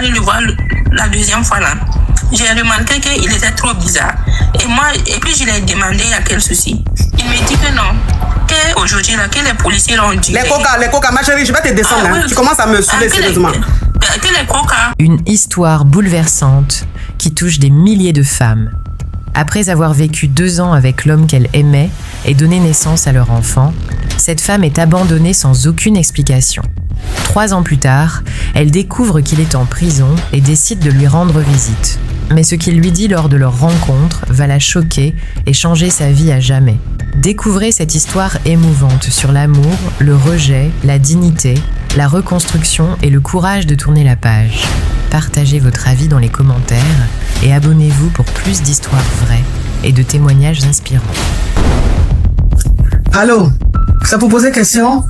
allée le voir la deuxième fois là, j'ai remarqué qu'il était trop bizarre. Et puis je lui ai demandé il y a quel souci. Il me dit que non. Qu'aujourd'hui là, que les policiers l'ont dit. Les coca, ma chérie, je vais te descendre. Oui. Tu commences à me saouler sérieusement. Une histoire bouleversante qui touche des milliers de femmes. Après avoir vécu 2 ans avec l'homme qu'elle aimait et donné naissance à leur enfant, cette femme est abandonnée sans aucune explication. 3 ans plus tard, elle découvre qu'il est en prison et décide de lui rendre visite. Mais ce qu'il lui dit lors de leur rencontre va la choquer et changer sa vie à jamais. Découvrez cette histoire émouvante sur l'amour, le rejet, la dignité, la reconstruction et le courage de tourner la page. Partagez votre avis dans les commentaires et abonnez-vous pour plus d'histoires vraies et de témoignages inspirants. Allô, ça vous poser question?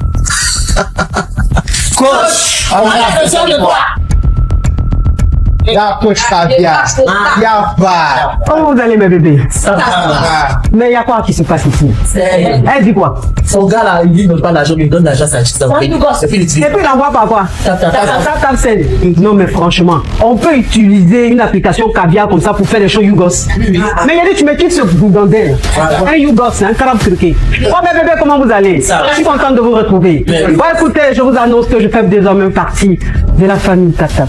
Coach, on a besoin de toi. La coach Caviar, y'a pas. Comment vous allez mes bébés? Ça va. Mais il y a quoi qui se passe ici? Elle dit quoi? Son gars là, il dit ne pas l'argent, il donne l'argent à sa chiste. Et puis il envoie par quoi? Non mais franchement, on peut utiliser une application Caviar comme ça pour faire des choses Yougos. Mais il a dit tu me quittes ce bougandel. Un Yougos, un carabe criquet. Oh mes bébés, comment vous allez? Je suis content de vous retrouver. Bon écoutez, je vous annonce que je fais désormais partie de la famille Tata.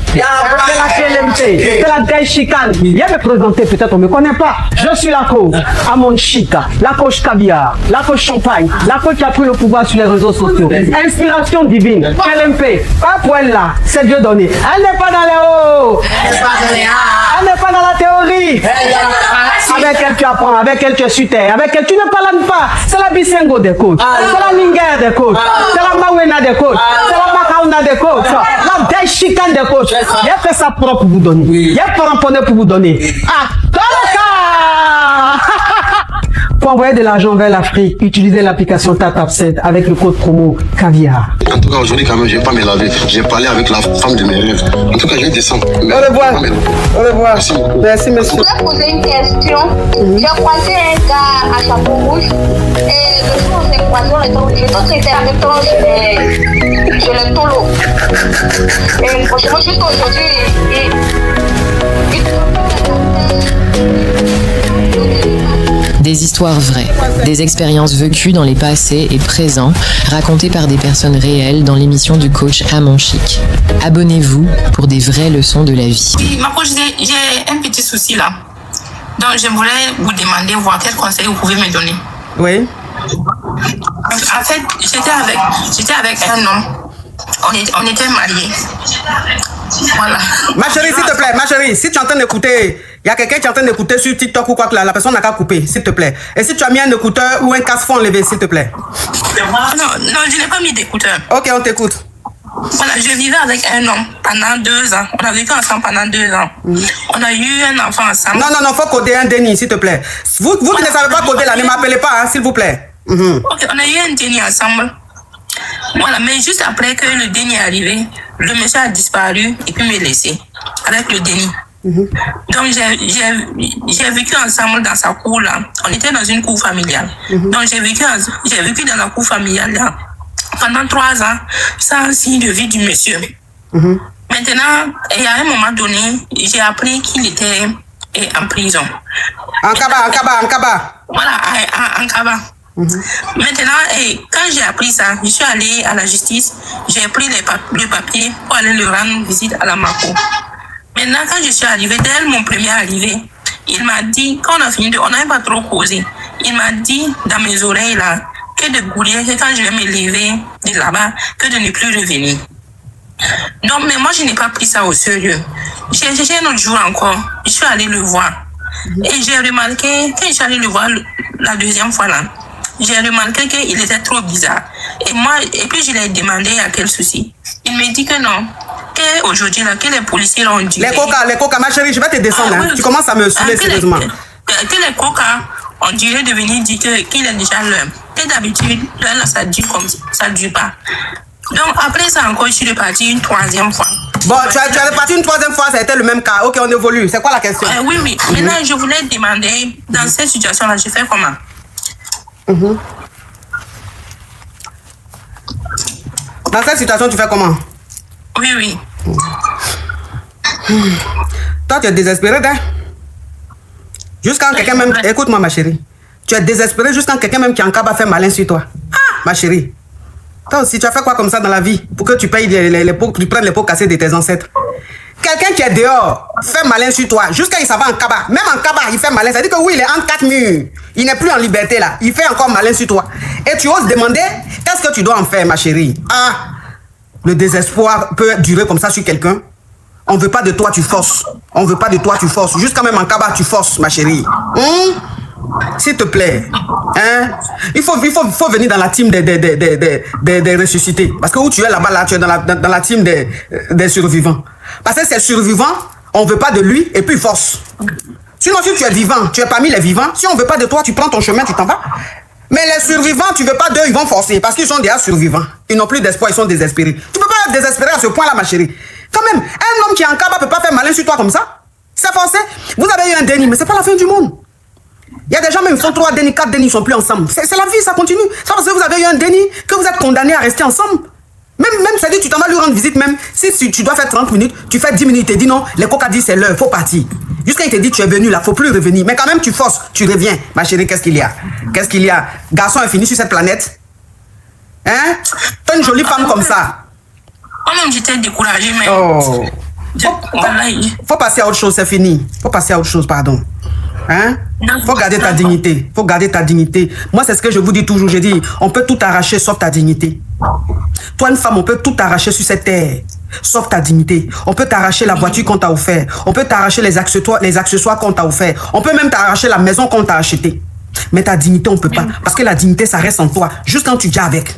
C'est la Gaï Chicane. Viens me présenter, peut-être on ne me connaît pas. Je suis la coach Amon Chica, la coach Caviar, la coach Champagne, la coach qui a pris le pouvoir sur les réseaux sociaux. Inspiration divine, LMP, pas pour elle là, c'est Dieu donné. Elle n'est pas dans les hauts, elle n'est pas dans la théorie. Avec elle tu apprends, avec elle tu es sur terre, avec elle tu ne parles pas. C'est la Bisengo des coachs, c'est la Linger des coachs, c'est la Mawena des coachs, c'est la Makauna des coachs, la Gaï Chicane des coachs. Il a fait ça propre pour vous donner. Il y a pas ramponné pour vous donner. Ah, pour envoyer de l'argent vers l'Afrique, utilisez l'application TapTapSend avec le code promo Caviar. En tout cas, aujourd'hui, quand même, je ne vais pas me laver. J'ai parlé avec la femme de mes rêves. En tout cas, je vais descendre. Au revoir. Au revoir. Merci. Merci, monsieur. Je voulais poser une question. J'ai croisé un gars à chapeau rouge. Et le jour où on s'est croisé, on était avec toi sur le tolo. Et franchement, juste aujourd'hui, Des histoires vraies, des expériences vécues dans les passés et présents, racontées par des personnes réelles dans l'émission du coach Amon Chic. Abonnez-vous pour des vraies leçons de la vie. Oui, ma coach, j'ai un petit souci là. Donc, je voulais vous demander, voir quel conseil vous pouvez me donner. Oui. En fait, j'étais avec un homme. On était mariés. Voilà. Ma chérie, s'il te plaît, ma chérie, si tu es en train d'écouter, il y a quelqu'un qui est en train d'écouter sur TikTok ou quoi que la personne n'a qu'à couper, s'il te plaît. Et si tu as mis un écouteur ou un casque, faut enlever, s'il te plaît. Non, je n'ai pas mis d'écouteur. Ok, on t'écoute. Voilà, je vivais avec un homme pendant 2 ans. On a vécu ensemble pendant 2 ans. On a eu un enfant ensemble. Non, faut coder un déni, s'il te plaît. Vous qui ne savez pas coder là, ne m'appelez pas, hein, s'il vous plaît. Ok, on a eu un déni ensemble. Voilà, mais juste après que le déni est arrivé, le monsieur a disparu et puis me laissé avec le déni. Donc j'ai vécu ensemble dans sa cour là. On était dans une cour familiale. Donc j'ai vécu dans la cour familiale là pendant 3 ans sans signe de vie du monsieur. Maintenant, il y a un moment donné, j'ai appris qu'il était en prison. En Kaba. Voilà, en Kaba. Maintenant, quand j'ai appris ça, je suis allée à la justice, j'ai pris le papier pour aller le rendre visite à la Mako. Maintenant, quand je suis arrivée, dès mon premier arrivé, il m'a dit, quand on a fini, on n'avait pas trop causé, il m'a dit dans mes oreilles là, que de gouler, que quand je vais me lever de là-bas, que de ne plus revenir. Donc, mais moi, je n'ai pas pris ça au sérieux. J'ai cherché un autre jour encore, je suis allée le voir. Et j'ai remarqué, quand je suis allée le voir la deuxième fois là, j'ai remarqué qu'il était trop bizarre. Et puis je lui ai demandé à quel souci. Il me dit que non. Qu'aujourd'hui, là, que les policiers l'ont dit. Les coca, ma chérie, je vais te descendre. Oui. Tu commences à me saouler sérieusement. Que les coca, on dirait de venir dire qu'il est déjà l'heure. Que d'habitude, là, ça dure comme ça. Ça ne dure pas. Donc après ça encore, je suis repartie une 3e fois. Bon, tu es reparti une 3e fois, ça a été le même cas. Ok, on évolue. C'est quoi la question? Oui. Maintenant, je voulais demander, dans cette situation-là, je fais comment? Dans cette situation, tu fais comment? Oui. Toi, tu es désespéré, hein? Jusqu'à quelqu'un même... Écoute-moi, ma chérie. Tu es désespéré jusqu'à quelqu'un même qui est en cas va faire malin sur toi. Ah, ma chérie. Toi aussi, tu as fait quoi comme ça dans la vie pour que tu payes les pots, tu prennes les pots cassés de tes ancêtres? Quelqu'un qui est dehors fait malin sur toi jusqu'à il s'en va en cabas. Même en cabas, il fait malin. Ça veut dire que oui, il est en 4 murs. Il n'est plus en liberté là. Il fait encore malin sur toi. Et tu oses demander qu'est-ce que tu dois en faire, ma chérie? Ah, le désespoir peut durer comme ça sur quelqu'un. On veut pas de toi, tu forces. On veut pas de toi, tu forces. Jusqu'à même en cabas, tu forces, ma chérie. S'il te plaît, hein? Il faut venir dans la team des ressuscités. Parce que où tu es là-bas, là, tu es dans la team des survivants. Parce que c'est survivant, on veut pas de lui et puis il force. Sinon, si tu es vivant, tu es parmi les vivants. Si on veut pas de toi, tu prends ton chemin, tu t'en vas. Mais les survivants, tu veux pas d'eux, ils vont forcer. Parce qu'ils sont déjà survivants. Ils n'ont plus d'espoir, ils sont désespérés. Tu peux pas être désespéré à ce point-là, ma chérie. Quand même, un homme qui est en cabas peut pas faire malin sur toi comme ça. C'est forcé. Vous avez eu un déni, mais c'est pas la fin du monde. Il y a des gens même qui font 3 dénis, 4 dénis, ils sont plus ensemble. C'est la vie, ça continue. C'est parce que vous avez eu un déni que vous êtes condamné à rester ensemble. Même ça dit, tu t'en vas lui rendre visite même. Si tu dois faire 30 minutes, tu fais 10 minutes, il te dit non, les coca dit c'est l'heure, faut partir. Jusqu'à il te dit tu es venu là, faut plus revenir. Mais quand même tu forces, tu reviens. Ma chérie, qu'est-ce qu'il y a? Qu'est-ce qu'il y a? Garçon infini sur cette planète? Hein? T'as une jolie femme comme ça. Moi-même j'étais découragée, mais... Oh. Faut passer à autre chose, c'est fini. Faut passer à autre chose, pardon. Hein? Faut garder ta dignité. Faut garder ta dignité. Moi, c'est ce que je vous dis toujours. Je dis, on peut tout arracher sauf ta dignité. Toi, une femme, on peut tout arracher sur cette terre sauf ta dignité. On peut t'arracher la voiture qu'on t'a offert. On peut t'arracher les accessoires qu'on t'a offert. On peut même t'arracher la maison qu'on t'a achetée. Mais ta dignité, on peut pas. Parce que la dignité, ça reste en toi. Juste quand tu dis avec.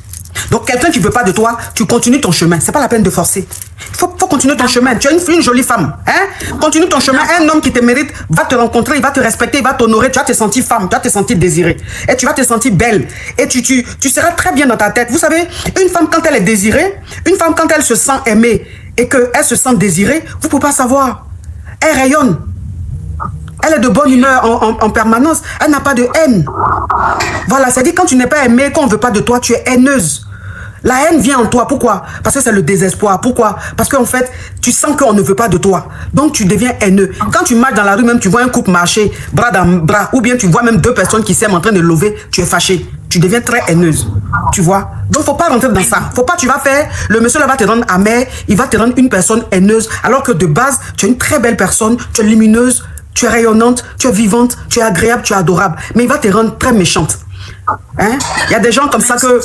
Donc, quelqu'un qui veut pas de toi, tu continues ton chemin. C'est pas la peine de forcer. Il faut continuer ton chemin. Tu es une jolie femme. Hein? Continue ton chemin. Un homme qui te mérite va te rencontrer, il va te respecter, il va t'honorer. Tu vas te sentir femme, tu vas te sentir désirée. Et tu vas te sentir belle. Et tu seras très bien dans ta tête. Vous savez, une femme, quand elle est désirée, une femme, quand elle se sent aimée et qu'elle se sent désirée, vous ne pouvez pas savoir. Elle rayonne. Elle est de bonne humeur en permanence. Elle n'a pas de haine. Voilà, c'est-à-dire quand tu n'es pas aimée, qu'on ne veut pas de toi, tu es haineuse. La haine vient en toi. Pourquoi? Parce que c'est le désespoir. Pourquoi? Parce qu'en fait, tu sens qu'on ne veut pas de toi. Donc, tu deviens haineux. Quand tu marches dans la rue, même tu vois un couple marcher, bras dans bras, ou bien tu vois même 2 personnes qui s'aiment en train de lever, tu es fâché. Tu deviens très haineuse. Tu vois? Donc, faut pas rentrer dans ça. Faut pas, tu vas faire, le monsieur là va te rendre amer, il va te rendre une personne haineuse, alors que de base, tu es une très belle personne, tu es lumineuse, tu es rayonnante, tu es vivante, tu es agréable, tu es adorable. Mais il va te rendre très méchante. Hein? Il y a des gens comme ça que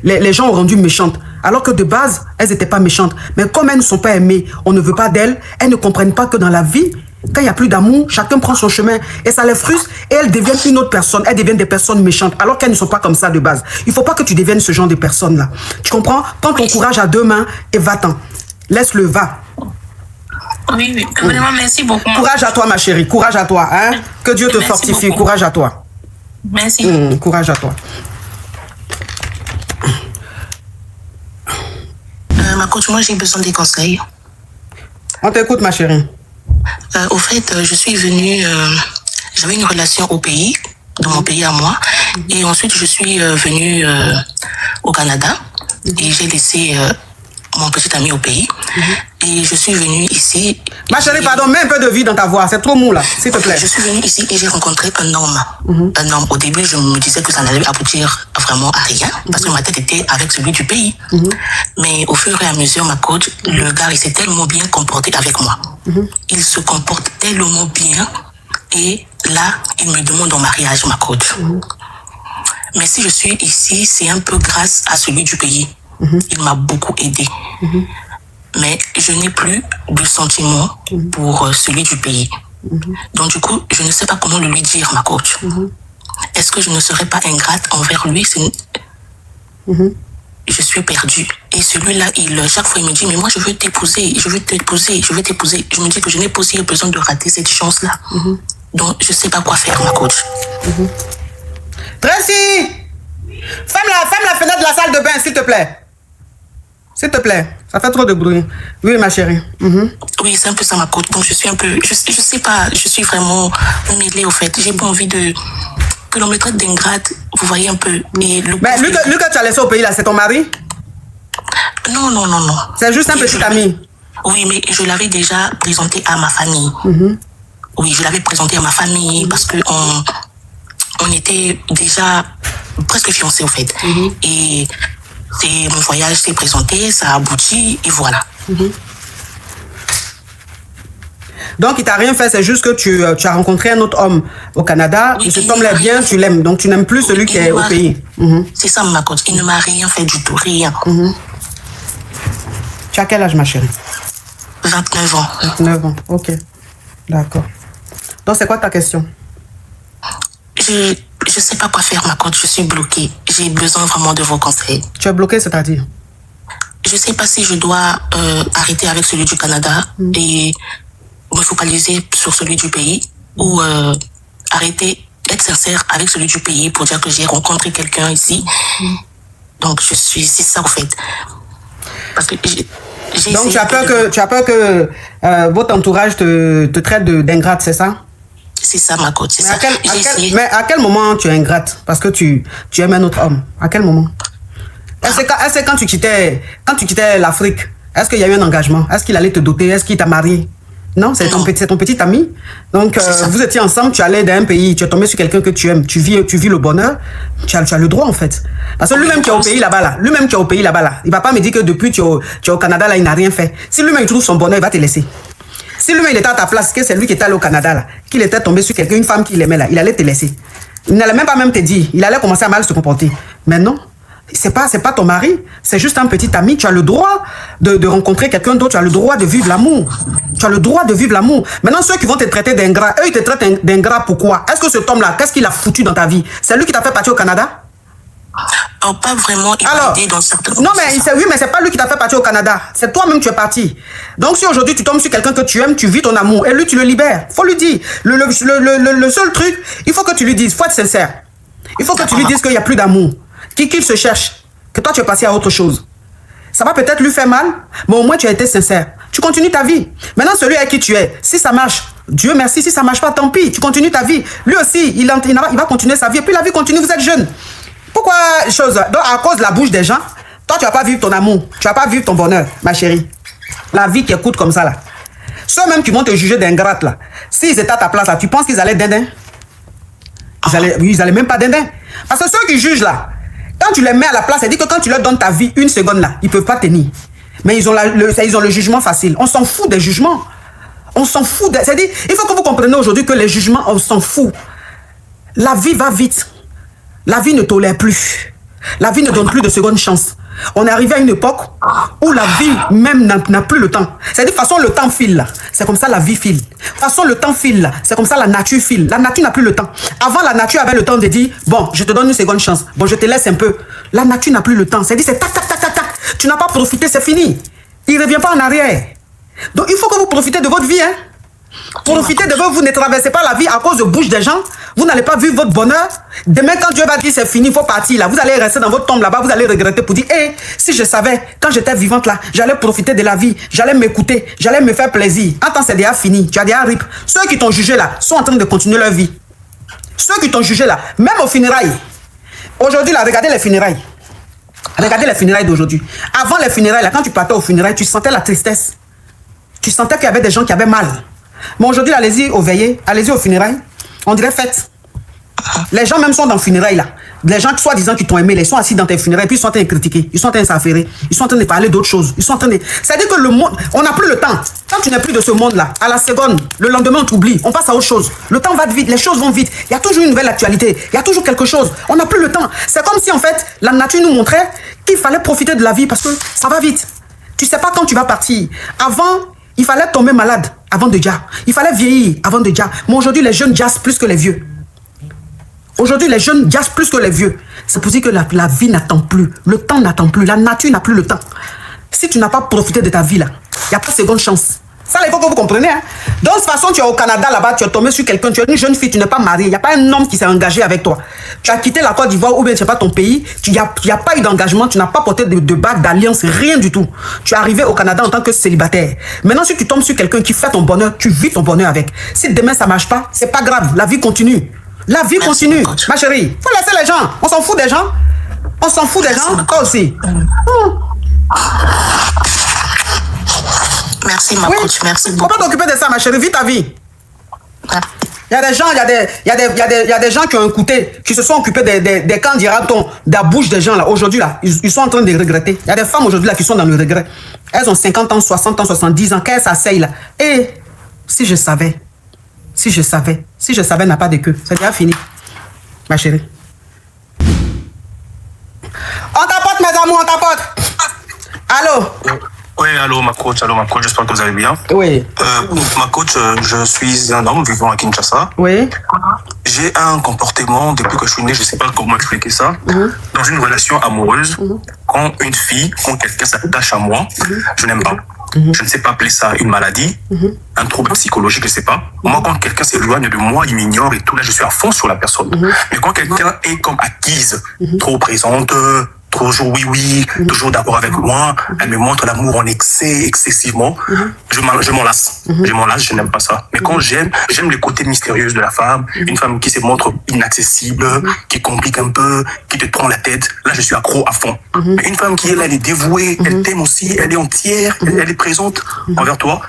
les gens ont rendu méchantes. Alors que de base, elles n'étaient pas méchantes. Mais comme elles ne sont pas aimées, on ne veut pas d'elles, elles ne comprennent pas que dans la vie, quand il n'y a plus d'amour, chacun prend son chemin. Et ça les frustre et elles deviennent une autre personne. Elles deviennent des personnes méchantes. Alors qu'elles ne sont pas comme ça de base. Il ne faut pas que tu deviennes ce genre de personne-là. Tu comprends? Prends ton courage à 2 mains et va-t'en. Laisse-le, va. Oui, vraiment, merci beaucoup. Courage à toi, ma chérie. Courage à toi. Hein? Que Dieu te fortifie. Beaucoup. Courage à toi. Merci. Courage à toi. Ma coach, moi j'ai besoin des conseils. On t'écoute, ma chérie. Au fait, je suis venue, j'avais une relation au pays, dans mon pays à moi, et ensuite je suis venue au Canada et j'ai laissé mon petit ami au pays et je suis venue ici. Ma chérie, pardon, mets un peu de vie dans ta voix, c'est trop mou là, s'il te plaît. Je suis venue ici et j'ai rencontré un homme. Un homme. Au début, je me disais que ça n'allait aboutir vraiment à rien parce que ma tête était avec celui du pays. Mais au fur et à mesure, ma coach, le gars, il s'est tellement bien comporté avec moi. Il se comporte tellement bien et là, il me demande en mariage, ma coach. Mais si je suis ici, c'est un peu grâce à celui du pays. Il m'a beaucoup aidé. Mais je n'ai plus de sentiments pour celui du pays. Donc du coup, je ne sais pas comment le lui dire, ma coach. Est-ce que je ne serais pas ingrate envers lui? Je suis perdue. Et celui-là, chaque fois, il me dit, mais moi, je veux t'épouser, je veux t'épouser, je veux t'épouser. Je me dis que je n'ai pas aussi besoin de rater cette chance-là. Donc, je ne sais pas quoi faire, ma coach. Tracy! Ferme la fenêtre de la salle de bain, s'il te plaît. S'il te plaît, ça fait trop de bruit. Oui, ma chérie. Oui, c'est un peu ça, ma coach. Donc, je suis un peu... Je sais pas, je suis vraiment mêlée, au fait. J'ai pas envie que l'on me traite d'ingrate, vous voyez un peu. Et mais lui que tu as laissé au pays, là, c'est ton mari? Non. C'est juste un petit ami. Oui, mais je l'avais déjà présenté à ma famille. Oui, je l'avais présenté à ma famille parce que on était déjà presque fiancés, au fait. Et mon voyage s'est présenté, ça a abouti, et voilà. Donc, il t'a rien fait, c'est juste que tu as rencontré un autre homme au Canada, Oui, et cet il homme-là est m'a bien, rien tu l'aimes, donc tu n'aimes plus celui qui est au pays. C'est ça, ma coach. Il ne m'a rien fait du tout, rien. Tu as quel âge, ma chérie? 29 ans. 29 ans, ok. D'accord. Donc, c'est quoi ta question? Je sais pas quoi faire, ma coach. Je suis bloquée. J'ai besoin vraiment de vos conseils. Tu es bloqué, c'est-à-dire? Je sais pas si je dois arrêter avec celui du Canada et me focaliser sur celui du pays ou arrêter, être sincère avec celui du pays pour dire que j'ai rencontré quelqu'un ici. Donc, c'est ça, en fait. Parce que j'ai Donc, tu as peur que votre entourage te traite d'ingrate, c'est ça? C'est ça, ma coach. C'est ça. Mais à quel moment tu es ingrate? Parce que tu aimes un autre homme. À quel moment? Est-ce que quand tu quittais l'Afrique, est-ce qu'il y a eu un engagement? Est-ce qu'il allait te doter? Est-ce qu'il t'a marié? Non, c'est ton petit ami. Donc, vous étiez ensemble, tu allais dans un pays, tu es tombé sur quelqu'un que tu aimes, tu vis le bonheur, tu as le droit, en fait. Parce que lui-même qui est au pays là-bas, il va pas me dire que depuis tu es au Canada, là, il n'a rien fait. Si lui-même il trouve son bonheur, il va te laisser. Si lui-même il était à ta place, que c'est lui qui était allé au Canada, là, qu'il était tombé sur quelqu'un, une femme qu'il aimait, là, il allait te laisser. Il n'allait même pas te dire, il allait commencer à mal se comporter. Mais non. C'est pas ton mari, c'est juste un petit ami. Tu as le droit de rencontrer quelqu'un d'autre, tu as le droit de vivre l'amour. Tu as le droit de vivre l'amour. Maintenant, ceux qui vont te traiter d'ingrat, eux, ils te traitent d'ingrat pourquoi? Est-ce que cet homme-là, qu'est-ce qu'il a foutu dans ta vie? C'est lui qui t'a fait partir au Canada? Oh, pas vraiment. Alors, non, mais c'est pas lui qui t'a fait partir au Canada. C'est toi-même qui es parti. Donc, si aujourd'hui tu tombes sur quelqu'un que tu aimes, tu vis ton amour, et lui, tu le libères. Faut lui dire. Le seul truc, il faut que tu lui dises, faut être sincère. Il faut que tu lui dises qu'il n'y a plus d'amour. Qu'il se cherche, que toi tu es passé à autre chose. Ça va peut-être lui faire mal, mais au moins tu as été sincère. Tu continues ta vie. Maintenant, celui avec qui tu es, si ça marche, Dieu merci, si ça marche pas, tant pis, tu continues ta vie. Lui aussi, il va continuer sa vie, et puis la vie continue, vous êtes jeune. Pourquoi chose? Donc, à cause de la bouche des gens, toi tu vas pas vivre ton amour, tu vas pas vivre ton bonheur, ma chérie. La vie qui écoute comme ça, là. Ceux-mêmes qui vont te juger d'ingrate, là, s'ils étaient à ta place, là, tu penses qu'ils allaient dindin? Ils allaient même pas dindin. Parce que ceux qui jugent, là, quand tu les mets à la place, ça dit que quand tu leur donnes ta vie une seconde là, ils ne peuvent pas tenir. Mais ils ont le jugement facile. On s'en fout des jugements. On s'en fout. C'est-à-dire, il faut que vous compreniez aujourd'hui que les jugements, on s'en fout. La vie va vite. La vie ne tolère plus. La vie ne donne plus de seconde chance. On est arrivé à une époque où la vie même n'a plus le temps. C'est-à-dire, de toute façon, le temps file là. C'est comme ça la vie file. De toute façon, le temps file là. C'est comme ça la nature file. La nature n'a plus le temps. Avant, la nature avait le temps de dire, bon, je te donne une seconde chance. Bon, je te laisse un peu. La nature n'a plus le temps. C'est-à-dire, c'est tac, tac, tac, tac, tac. Tu n'as pas profité, c'est fini. Il ne revient pas en arrière. Donc, il faut que vous profitez de votre vie, hein. Profitez de vous, ne traversez pas la vie à cause de bouche des gens. Vous n'allez pas vivre votre bonheur. Demain, quand Dieu va dire c'est fini, il faut partir là. Vous allez rester dans votre tombe là-bas, vous allez regretter pour dire, hé, si je savais, quand j'étais vivante là, j'allais profiter de la vie, j'allais m'écouter, j'allais me faire plaisir. Attends, c'est déjà fini, tu as déjà rip. Ceux qui t'ont jugé là sont en train de continuer leur vie. Ceux qui t'ont jugé là, même aux funérailles. Aujourd'hui là, regardez les funérailles. Regardez les funérailles d'aujourd'hui. Avant les funérailles là, quand tu partais aux funérailles, tu sentais la tristesse. Tu sentais qu'il y avait des gens qui avaient mal. Mais aujourd'hui, allez-y aux veillées, allez-y aux funérailles. On dirait fête. Les gens même sont dans les funérailles là. Les gens soi-disant qui t'ont aimé, ils sont assis dans tes funérailles, puis ils sont en train de critiquer, ils sont en train de s'affairer, ils sont en train de parler d'autres choses. Ils sont en train de... C'est-à-dire que le monde, on n'a plus le temps. Quand tu n'es plus de ce monde-là, à la seconde, le lendemain on t'oublie, on passe à autre chose. Le temps va vite, les choses vont vite. Il y a toujours une nouvelle actualité, il y a toujours quelque chose. On n'a plus le temps. C'est comme si en fait, la nature nous montrait qu'il fallait profiter de la vie parce que ça va vite. Tu sais pas quand tu vas partir. Avant, il fallait tomber malade avant de jazz. Il fallait vieillir avant de jazz. Mais aujourd'hui, les jeunes jazzent plus que les vieux. Aujourd'hui, les jeunes jazzent plus que les vieux. C'est pour dire que la vie n'attend plus. Le temps n'attend plus. La nature n'a plus le temps. Si tu n'as pas profité de ta vie là, il n'y a pas de seconde chance. Ça, il faut que vous compreniez. Hein? De toute façon, tu es au Canada là-bas, tu es tombé sur quelqu'un, tu es une jeune fille, tu n'es pas mariée. Il n'y a pas un homme qui s'est engagé avec toi. Tu as quitté la Côte d'Ivoire ou bien c'est pas ton pays. Il n'y a pas eu d'engagement, tu n'as pas porté de bague, d'alliance, rien du tout. Tu es arrivé au Canada en tant que célibataire. Maintenant, si tu tombes sur quelqu'un qui fait ton bonheur, tu vis ton bonheur avec. Si demain ça ne marche pas, c'est pas grave. La vie continue. La vie continue. Ma chérie, faut laisser les gens. On s'en fout des gens. On s'en fout des gens. Toi aussi. Merci, ma coach. Merci Faut beaucoup. pas t'occuper de ça, ma chérie. Vis ta vie. Ah. Il y a des gens, il y a des gens qui ont écouté, qui se sont occupés des quand dira-t-on, de la bouche des gens là. Aujourd'hui là, ils sont en train de regretter. Il y a des femmes aujourd'hui là qui sont dans le regret. Elles ont 50 ans, 60 ans, 70 ans, qu'elles s'asseyent là. Et si je savais n'a pas de queue, c'est déjà fini, ma chérie. On tapote, mes amours, on tapote. Allô? Oui, allô ma coach, j'espère que vous allez bien. Oui. Ma coach, je suis un homme vivant à Kinshasa. Oui. J'ai un comportement, depuis que je suis né, je ne sais pas comment expliquer ça, dans une relation amoureuse, quand quelqu'un s'attache à moi, je n'aime pas. Je ne sais pas appeler ça une maladie, un trouble psychologique, je ne sais pas. Moi, quand quelqu'un s'éloigne de moi, il m'ignore et tout, là, je suis à fond sur la personne. Mais quand quelqu'un est comme acquise, trop présente, toujours oui, toujours d'accord avec moi, elle me montre l'amour en excessivement, je m'en lasse. Je n'aime pas ça. Mais quand j'aime le côté mystérieux de la femme, une femme qui se montre inaccessible, qui complique un peu, qui te prend la tête, là je suis accro à fond. Mais une femme qui elle est dévouée, elle t'aime aussi, elle est entière, elle est présente envers toi.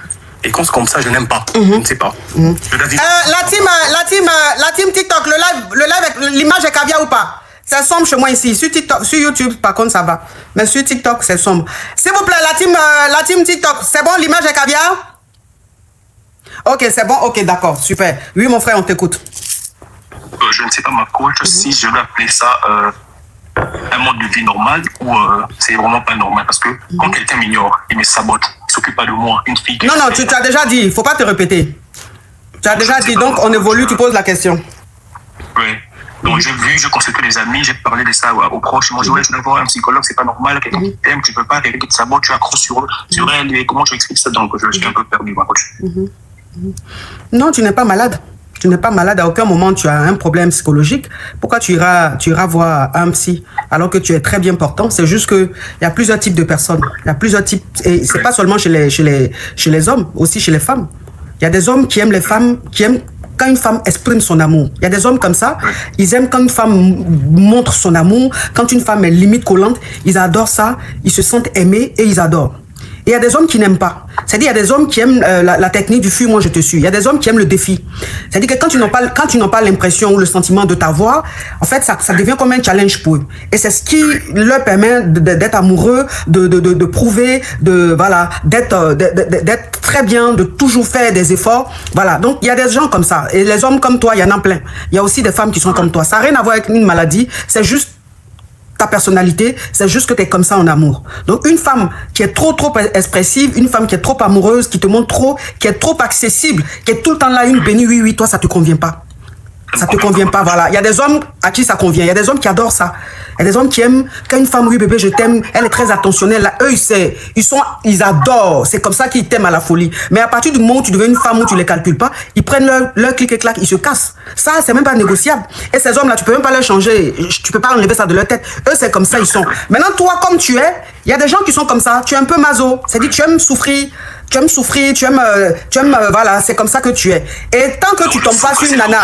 Et quand c'est comme ça, je n'aime pas. Je ne sais pas. La team TikTok, le live avec l'image est caviar ou pas? C'est sombre chez moi ici. Sur TikTok, sur YouTube, par contre, ça va. Mais sur TikTok, c'est sombre. S'il vous plaît, la team TikTok, c'est bon, l'image est caviar? Ok, c'est bon. Ok, d'accord, super. Oui, mon frère, on t'écoute. Je ne sais pas, ma coach, si je vais appeler ça un mode de vie normal ou c'est vraiment pas normal. Parce que quand quelqu'un m'ignore, il me sabote, il s'occupe pas de moi. Une fille Non, tu as déjà dit. Il ne faut pas te répéter. Tu as déjà dit, donc on évolue, tu poses la question. Oui. Donc j'ai consulté les amis, j'ai parlé de ça aux proches. Moi, je dis, ouais, tu dois voir un psychologue, c'est pas normal, quelqu'un qui t'aime, tu peux pas, quelqu'un qui te sabote, tu accroches sur elle, et comment tu expliques ça? Donc, je suis un peu perdu, ma coach. Non, tu n'es pas malade. Tu n'es pas malade, à aucun moment tu as un problème psychologique. Pourquoi tu iras voir un psy alors que tu es très bien portant? C'est juste que il y a plusieurs types de personnes. Il y a plusieurs types, et c'est pas seulement chez les hommes, aussi chez les femmes. Il y a des hommes qui aiment les femmes, qui aiment quand une femme exprime son amour. Il y a des hommes comme ça, ils aiment quand une femme montre son amour, quand une femme est limite collante, ils adorent ça, ils se sentent aimés et ils adorent. Et il y a des hommes qui n'aiment pas. C'est-à-dire, il y a des hommes qui aiment la technique du fuis, moi je te suis. Il y a des hommes qui aiment le défi. C'est-à-dire que quand tu n'as pas l'impression ou le sentiment de t'avoir, en fait, ça devient comme un challenge pour eux. Et c'est ce qui leur permet d'être amoureux, de prouver, d'être très bien, de toujours faire des efforts. Voilà. Donc, il y a des gens comme ça. Et les hommes comme toi, il y en a plein. Il y a aussi des femmes qui sont comme toi. Ça n'a rien à voir avec une maladie. C'est juste ta personnalité, c'est juste que tu es comme ça en amour. Donc une femme qui est trop expressive, une femme qui est trop amoureuse, qui te montre trop, qui est trop accessible, qui est tout le temps là, une bénie, oui, toi ça te convient pas. Ça te convient pas, voilà. Il y a des hommes à qui ça convient, il y a des hommes qui adorent ça. Il y a des hommes qui aiment, quand une femme, oui bébé, je t'aime, elle est très attentionnelle, là, eux, ils adorent, c'est comme ça qu'ils t'aiment à la folie. Mais à partir du moment où tu deviens une femme où tu les calcules pas, ils prennent leur clic et clac, ils se cassent. Ça, c'est même pas négociable. Et ces hommes-là, tu peux même pas leur changer, tu peux pas enlever ça de leur tête. Eux, c'est comme ça, ils sont. Maintenant, toi, comme tu es, il y a des gens qui sont comme ça, tu es un peu maso, c'est-à-dire tu aimes souffrir, voilà, c'est comme ça que tu es. Et tant que tu tombes pas sur une nana,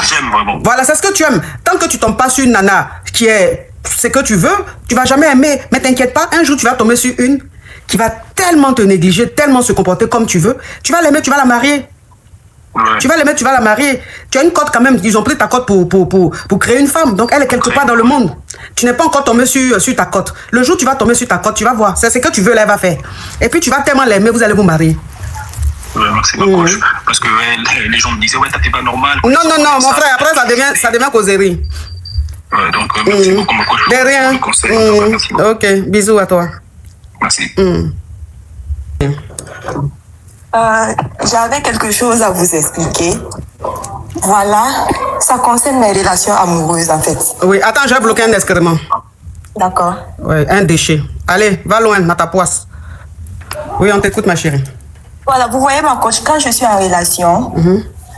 voilà, c'est ce que tu aimes. Tant que tu tombes pas sur une nana qui est ce que tu veux, tu vas jamais aimer. Mais t'inquiète pas, un jour tu vas tomber sur une qui va tellement te négliger, tellement se comporter comme tu veux, tu vas l'aimer, tu vas la marier. Ouais. Tu vas l'aimer, tu vas la marier. Tu as une cote quand même, ils ont pris ta cote pour créer une femme. Donc elle est quelque part dans le monde. Tu n'es pas encore tombé sur ta cote. Le jour où tu vas tomber sur ta cote, tu vas voir. C'est ce que tu veux, là, elle va faire. Et puis tu vas tellement l'aimer, vous allez vous marier. Merci beaucoup. Parce que les gens me disaient, ouais, t'es pas normal. Non, mon frère, après ça devient causerie. Donc, merci beaucoup, mon coach. De rien. Ok, bisous à toi. Merci. J'avais quelque chose à vous expliquer. Voilà, ça concerne mes relations amoureuses en fait. Oui, attends, j'ai bloqué un excrément. D'accord. Oui, un déchet. Allez, va loin, dans ta poisse. Oui, on t'écoute, ma chérie. Voilà, vous voyez ma coach, quand je suis en relation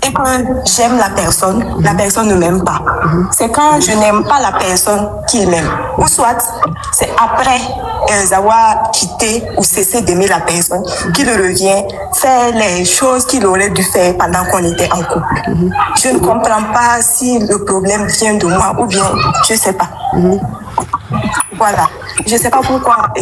et que j'aime la personne ne m'aime pas. C'est quand je n'aime pas la personne qu'il m'aime. Ou soit, c'est après avoir quitté ou cessé d'aimer la personne qu'il revient faire les choses qu'il aurait dû faire pendant qu'on était en couple. Je ne comprends pas si le problème vient de moi ou bien je ne sais pas. Voilà. Je ne sais pas pourquoi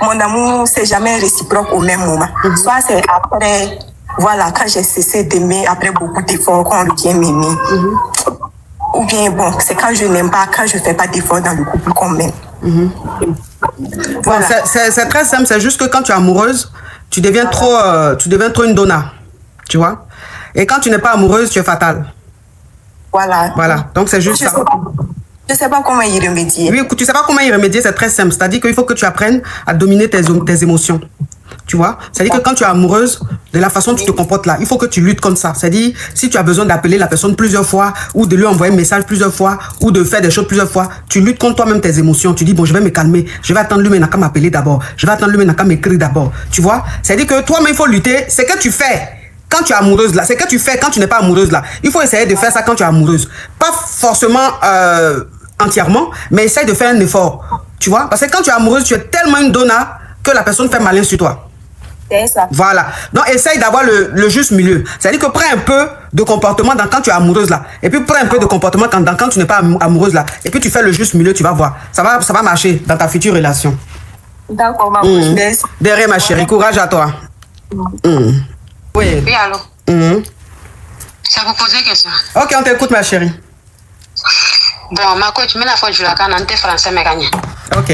mon amour, c'est jamais réciproque au même moment. Soit c'est après, voilà, quand j'ai cessé d'aimer, après beaucoup d'efforts, qu'on revient m'aimer. Ou bien, bon, c'est quand je n'aime pas, quand je ne fais pas d'efforts dans le couple qu'on m'aime. Voilà. Bon, c'est très simple, c'est juste que quand tu es amoureuse, tu deviens trop une donna, tu vois. Et quand tu n'es pas amoureuse, tu es fatale. Voilà. Voilà, donc c'est juste ça. Je ne sais pas comment y remédier. Oui, tu ne sais pas comment y remédier, c'est très simple. C'est-à-dire qu'il faut que tu apprennes à dominer tes émotions. Tu vois? C'est-à-dire que quand tu es amoureuse, de la façon dont tu te comportes là, il faut que tu luttes comme ça. C'est-à-dire, si tu as besoin d'appeler la personne plusieurs fois, ou de lui envoyer un message plusieurs fois, ou de faire des choses plusieurs fois, tu luttes contre toi-même tes émotions. Tu dis, bon, je vais me calmer, je vais attendre lui maintenant qu'à m'appeler d'abord, je vais attendre lui maintenant qu'à m'écrire d'abord. Tu vois? C'est-à-dire que toi-même, il faut lutter. C'est que tu fais quand tu es amoureuse là, c'est que tu fais quand tu n'es pas amoureuse là. Il faut essayer de faire ça quand tu es amoureuse. Pas forcément entièrement, mais essaye de faire un effort. Tu vois? Parce que quand tu es amoureuse, tu es tellement une donna que la personne fait malin sur toi. C'est ça. Voilà. Donc, essaye d'avoir le juste milieu. C'est-à-dire que prends un peu de comportement quand tu es amoureuse là. Et puis, prends un peu de comportement quand tu n'es pas amoureuse là. Et puis, tu fais le juste milieu, tu vas voir. Ça va marcher dans ta future relation. D'accord, ma bouche. Derrière, ma chérie. Courage à toi. Oui. Oui, allô? Ça vous pose une question? Ok, on t'écoute, ma chérie. Bon, ma coach, mais la fois, je la canne en français, mais gagné. Ok.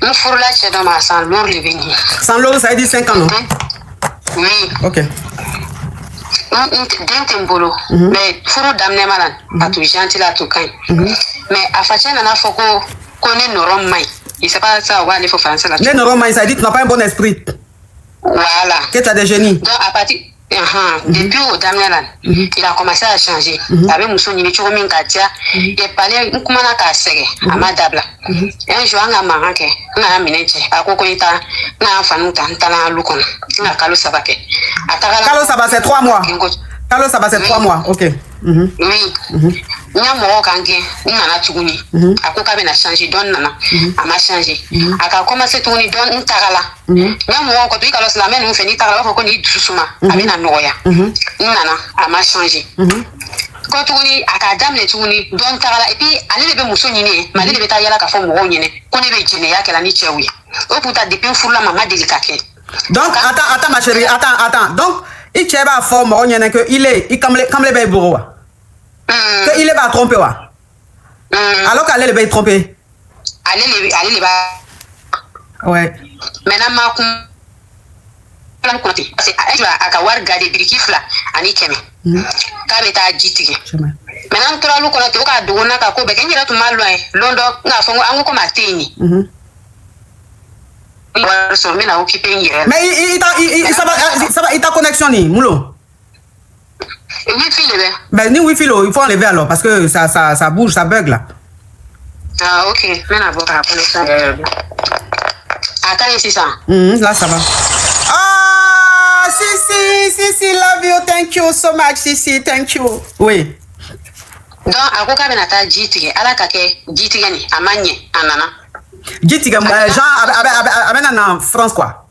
Nous fourrons là, chez Doma, sans l'or, les bénis. Sans l'or, ça veut dire 5 ans, non? Oui. Ok. D'un tembolo. Mais fourrons d'amener malade. À tout gentil, à tout quand. Mais à Fatien, on a fait qu'on est normal. Il ne sait pas ça, ouais, il faut français là. Les normal, ça dit que tu n'as pas un bon esprit. Voilà. Que tu as des génies. Donc, à partir. Depuis au Damialan, il a commencé à changer. Avec Mousson, il est toujours Katia. Il parlait un comment à serrer à Madabla. Un jour, on a marqué, on a amené à Cocoïta, on a Fanuta, on a Lucon, on a Carlos Sabake. Carlos Sabake, c'est 3 mois. Carlos Sabake, c'est 3 mois. Ok. Oui. Nous avons gagné, nous avons tourné. À quoi qu'on a changé, donne nana, a m'a changé. À quoi commencer à tourner, donne un tarala. Nous avons quand tu as la main, nous faisons tarala, faut qu'on y doucement, avec un noya. Nous nana, a m'a changé. Quand tu es à ta dame, les tourner, donne tarala, et puis allez les moussonniers, malgré les bétails à la femme rougnée, qu'on est véginé, à qu'elle a mis chez oui. Au bout de depuis pour la maman délicate. Donc, attends, ma chérie, attends. Donc, il tient pas forme, on y en a que il est comme les bébés bourreaux. Il est pas trompé, wa. Alors qu'elle est pas trompé. Allez les bas. Ouais. Maintenant, ma plan côté. Parce que elle a kawar garder briquif là, ani keme. Quand elle t'a dit que. Maintenant, toi, nous connaissons que Dona kako, ben quand il a tout mal loin, Londres, n'a fait un comme atteini. Mais il t'a connexion ni Moulo. Wifi le ben. Ben ni wifi il faut enlever alors parce que ça bouge, ça bug là. Ah ok, maintenant bon la connexion. Attends ici ça. Là ça va. Ah si, love you, thank you so much, si, thank you. Oui. Donc à quoi ben ata jitige, ala kake jitige ni amanye anana. Jitige Jean avec en France quoi.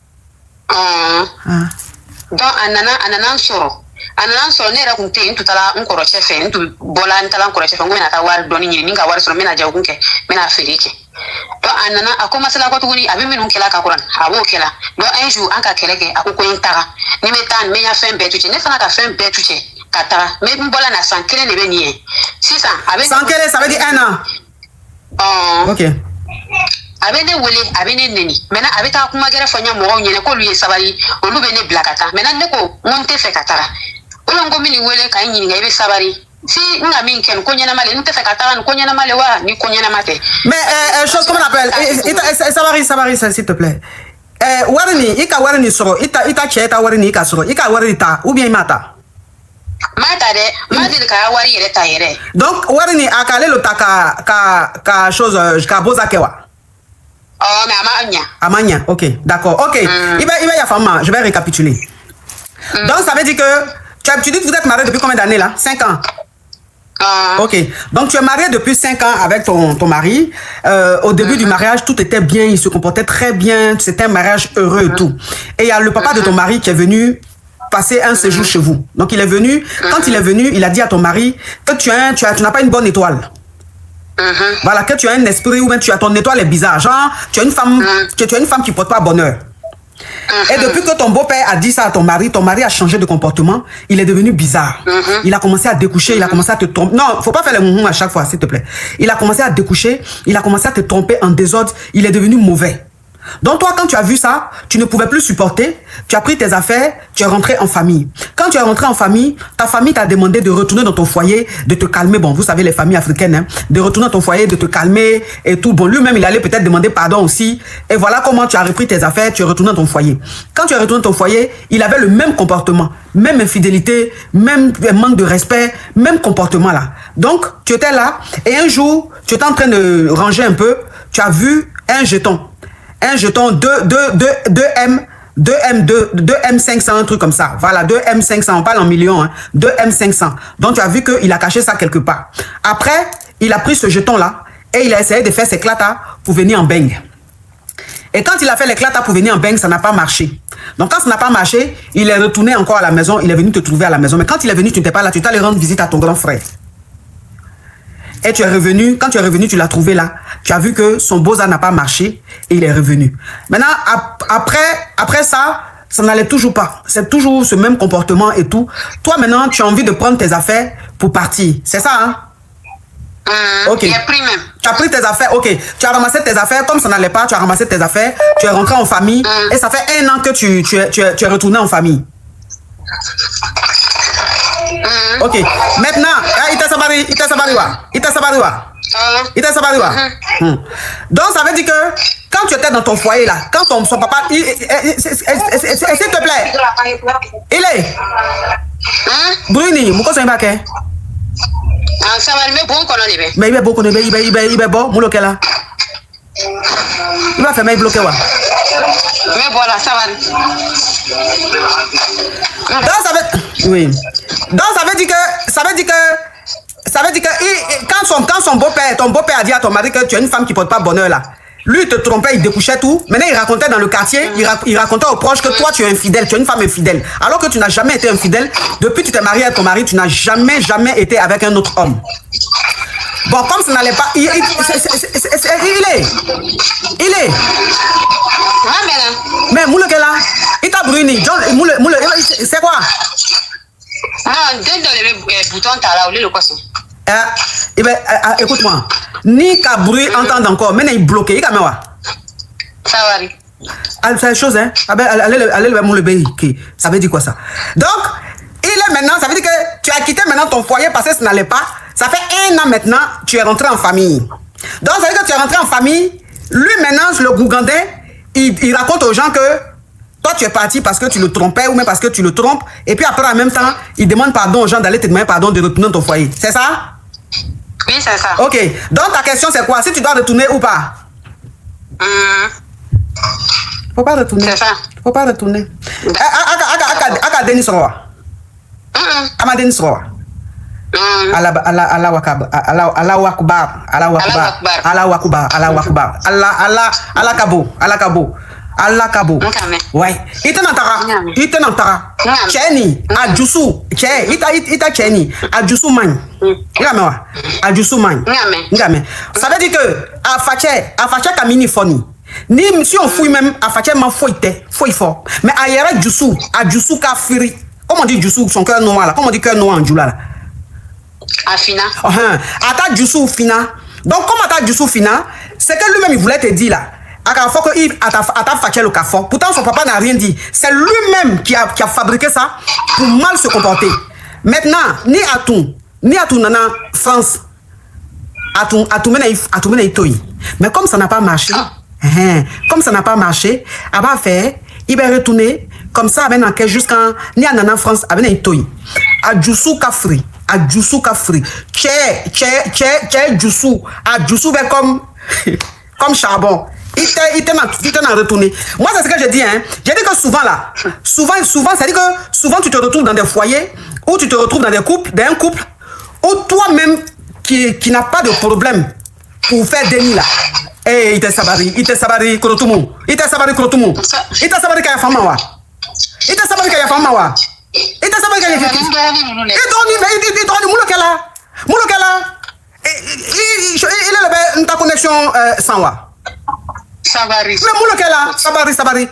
Donc anana soro. Anana soro ne ra kunte intu tala nkoro chefe intu bola ntala nkoro chefe ngomena ta war doni ni ninga war soro mena jaw kunke mena ferike. Donc anana akoma sala ko tuguni abi minu kela ka kuran abo kela. Donc un jour anka keleke akoko intara ni metan menya fen betuche ne fana ka fen betuche katara me mbola na sankele ne beni. Si ça avec sankele ça veut dire 1 an. OK. Abene wele abene neni mena abeta kuma gere fanya mo nyene ko luye sabari olu bene blakata mena ne ko monte fe katara olongo mini wele ka nyini ngaibe sabari si nga min ken ko nyana male nte fe katara ko nyana male wa ni ko nyana mate mais chose comment on appelle sabari s'il te plaît warni ika warni soro ita cheta warni ika soro ika warni ta ou bien mata mata de madil ka wari yere ta yere donc warni akale lo ta ka chose ka bozakewa. Oh, mais Amanya. Amanya, ok, d'accord. Ok, il va y avoir, je vais récapituler. Donc, ça veut dire que tu dis que vous êtes marié depuis combien d'années là? 5 ans. Ok, donc tu es marié depuis 5 ans avec ton mari. Au début du mariage, tout était bien, il se comportait très bien, c'était un mariage heureux et tout. Et il y a le papa de ton mari qui est venu passer un séjour chez vous. Donc, il est venu, quand il est venu, il a dit à ton mari que tu n'as pas une bonne étoile. Voilà, que tu as un esprit ou même tu as ton étoile est bizarre. Genre, tu as une femme, tu as une femme qui porte pas bonheur. Et depuis que ton beau-père a dit ça à ton mari a changé de comportement, il est devenu bizarre. Il a commencé à découcher, il a commencé à te tromper. Non, faut pas faire les mouhou à chaque fois, s'il te plaît. Il a commencé à découcher, il a commencé à te tromper en désordre, il est devenu mauvais. Donc toi, quand tu as vu ça, tu ne pouvais plus supporter, tu as pris tes affaires, tu es rentré en famille. Quand tu es rentré en famille, ta famille t'a demandé de retourner dans ton foyer, de te calmer. Bon, vous savez, les familles africaines, hein, de retourner dans ton foyer, de te calmer et tout. Bon, lui-même, il allait peut-être demander pardon aussi. Et voilà comment tu as repris tes affaires, tu es retourné dans ton foyer. Quand tu es retourné dans ton foyer, il avait le même comportement, même infidélité, même manque de respect, même comportement là. Donc, tu étais là et un jour, tu étais en train de ranger un peu, tu as vu un jeton. Un jeton 2M500, un truc comme ça. Voilà, 2M500, on parle en millions, hein. 2M500. Donc, tu as vu qu'il a caché ça quelque part. Après, il a pris ce jeton-là et il a essayé de faire ses clatas pour venir en beigne. Et quand il a fait les clatas pour venir en beigne, ça n'a pas marché. Donc, quand ça n'a pas marché, il est retourné encore à la maison, il est venu te trouver à la maison. Mais quand il est venu, tu n'étais pas là, tu t'es allé rendre visite à ton grand frère. Et tu es revenu, quand tu es revenu, tu l'as trouvé là. Tu as vu que son beau-ça n'a pas marché et il est revenu. Maintenant, après ça, ça n'allait toujours pas. C'est toujours ce même comportement et tout. Toi, maintenant, tu as envie de prendre tes affaires pour partir. C'est ça, hein? Ok. Il a pris même. Tu as pris tes affaires, ok. Tu as ramassé tes affaires, comme ça n'allait pas, tu as ramassé tes affaires, tu es rentré en famille et ça fait 1 an que tu es retourné en famille. Ok, maintenant, ita sabari wa. Donc ça veut dire que quand tu étais dans ton foyer là, quand son papa, s'il te plaît, il est Bruni, pourquoi ça va que? Mais il est bon, il est bon, moulo là. Il va faire mais bloquer wa. Mais voilà, ça va. Donc ça veut, oui. Donc ça veut dire que quand son beau-père, ton beau-père a dit à ton mari que tu es une femme qui porte pas bonheur là. Lui il te trompait, il découchait tout. Maintenant il racontait dans le quartier, il racontait aux proches que toi tu es infidèle, tu es une femme infidèle. Alors que tu n'as jamais été infidèle. Depuis que tu t'es marié à ton mari, tu n'as jamais été avec un autre homme. Bon, comme ça n'allait pas, il est. Mais moule que là, il t'a brûlé. Moule, c'est quoi? Ah, donne le bouton t'as là, le quoi ça? Écoute-moi, ni qu'à bruit entendre encore, mais il est bloqué, il est comme ça va. C'est la chose, hein? Allez le moule béi, ça veut dire quoi ça? Donc, il est maintenant, ça veut dire que tu as quitté maintenant ton foyer parce que ça n'allait pas. Ça fait 1 an maintenant, tu es rentré en famille. Donc, ça veut dire que tu es rentré en famille. Lui, maintenant, le Gougandais, il raconte aux gens que toi, tu es parti parce que tu le trompais ou même parce que tu le trompes. Et puis après, en même temps, il demande pardon aux gens d'aller te demander pardon de retourner dans ton foyer. C'est ça? Oui, c'est ça. Ok. Donc, ta question, c'est quoi? Si tu dois retourner ou pas? Faut pas retourner. C'est ça. Faut pas retourner. Aka Denis Roa. Ama Denis Roa. Allah Kabo. Ouais. Il te n'entara. Cheni, Adjusu. Ita Cheni. Adjusu man. Adjusu man. Ça veut dire que Afache Kamini Foni. Ni si on fouille même Afache man fouille fort. Mais Ayera Adjusu Kafiri. Comment on dit Djusu, son cœur noir là? Comment on dit cœur noir en Djoula là? Afina. Ata Djusu Fina. Donc, comme Ata Djusu Fina, c'est que lui-même il voulait te dire là. Faut que il a fait le café. Pourtant, son papa n'a rien dit. C'est lui-même qui a fabriqué ça pour mal se comporter. Maintenant, ni Atou nana France, Atou mena itoi. Mais comme ça n'a pas marché, elle va faire, il va retourner comme ça avec un jusqu'à ni à nana France avec un itoi. Adjusu Kafri, Djusu va comme charbon. Il t'en retourné. Moi, c'est ce que je dis, hein. J'ai dit que souvent, là, souvent, c'est-à-dire que souvent, tu te retrouves dans des foyers, ou tu te retrouves dans un couple, où toi-même, qui n'a pas de problème pour faire déni, là. Eh, il te sabari, Krotumu. Il te sabari kaya famawa. Il te sabari kaya famawa. Il te sabari kaya famawa. Il te sabari kaya famawa. Il est ta connexion sans wa. Sabari. Mais moi, lequel là? Sabari.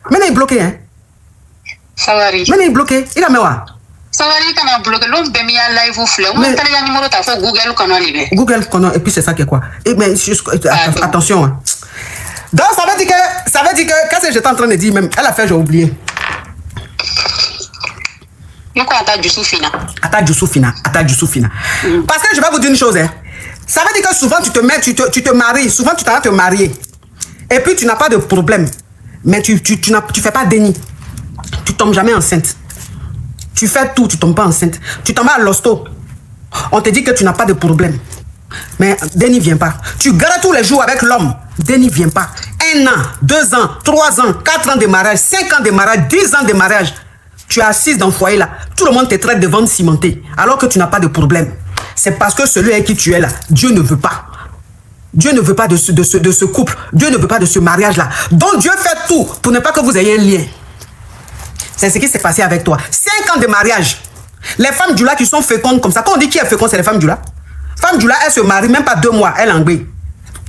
Mais il est bloqué, hein? Sabari. Mais il est bloqué. Il a mis quoi? Sabari, quand on bloque, l'homme peut mettre live ou fleur. On va faire le numéro de Google qu'on a libre. Google qu'on a, et puis c'est ça qui est quoi? Et mais attention, hein. Donc ça veut dire que qu'est-ce que j'étais en train de dire même? Elle a fait, j'ai oublié. Attaque du Soufina. Parce que je vais vous dire une chose, hein. Ça veut dire que souvent tu te maries, souvent tu t'arrêtes de te marier. Et puis tu n'as pas de problème. Mais tu fais pas déni. Tu tombes jamais enceinte. Tu fais tout, tu tombes pas enceinte. Tu tombes à l'hosto. On te dit que tu n'as pas de problème. Mais déni vient pas. Tu gardes tous les jours avec l'homme. Déni vient pas. 1 an, 2 ans, 3 ans, 4 ans de mariage, 5 ans de mariage, 10 ans de mariage. Tu es assise dans le foyer là. Tout le monde te traite de vente cimentée. Alors que tu n'as pas de problème. C'est parce que celui avec qui tu es là, Dieu ne veut pas. Dieu ne veut pas de ce couple. Dieu ne veut pas de ce mariage là. Donc Dieu fait tout pour ne pas que vous ayez un lien. C'est ce qui s'est passé avec toi. 5 ans de mariage. Les femmes du là qui sont fécondes comme ça. Quand on dit qui est féconde, c'est les femmes du là. Femme du là, elle se marie même pas 2 mois. Elle en grille.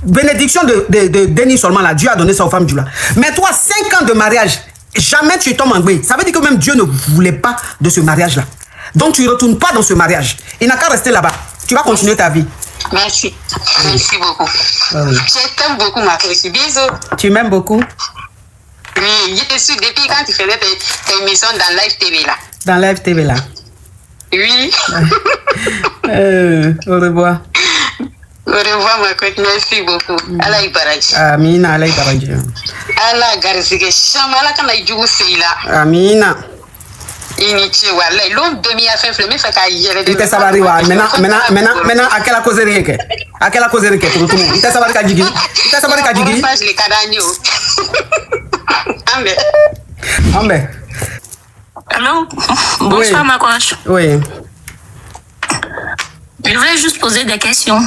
Bénédiction de Denis seulement là. Dieu a donné ça aux femmes du là. Mais toi, 5 ans de mariage. Jamais tu tombes en grille. Ça veut dire que même Dieu ne voulait pas de ce mariage là. Donc tu ne retournes pas dans ce mariage. Il n'a qu'à rester là-bas. Tu vas continuer ta vie. Merci. Merci beaucoup. Je t'aime beaucoup, ma précieuse. Bisous. Tu m'aimes beaucoup? Oui, je te suis depuis quand tu faisais tes émissions dans Live TV là. Dans Live TV là? Oui. Au revoir. Au revoir, ma copine. Merci beaucoup. Allah Ibaraji. Amina, Allah Ibaraji. Allah Garzige. Chamala kana ijugu seila. Amina. Inichi wala. L'homme demi a fait flemme fait qu'à yere de. Il te sabari wa. Maintenant, à quelle causerie que? À quelle causerie que tout le monde? Il te sabari kadjigi. Il te sabari kadjigi. On passe les cadanyo. Ambe. Allô? Bonsoir, ma coach. Oui. Je voulais juste poser des questions.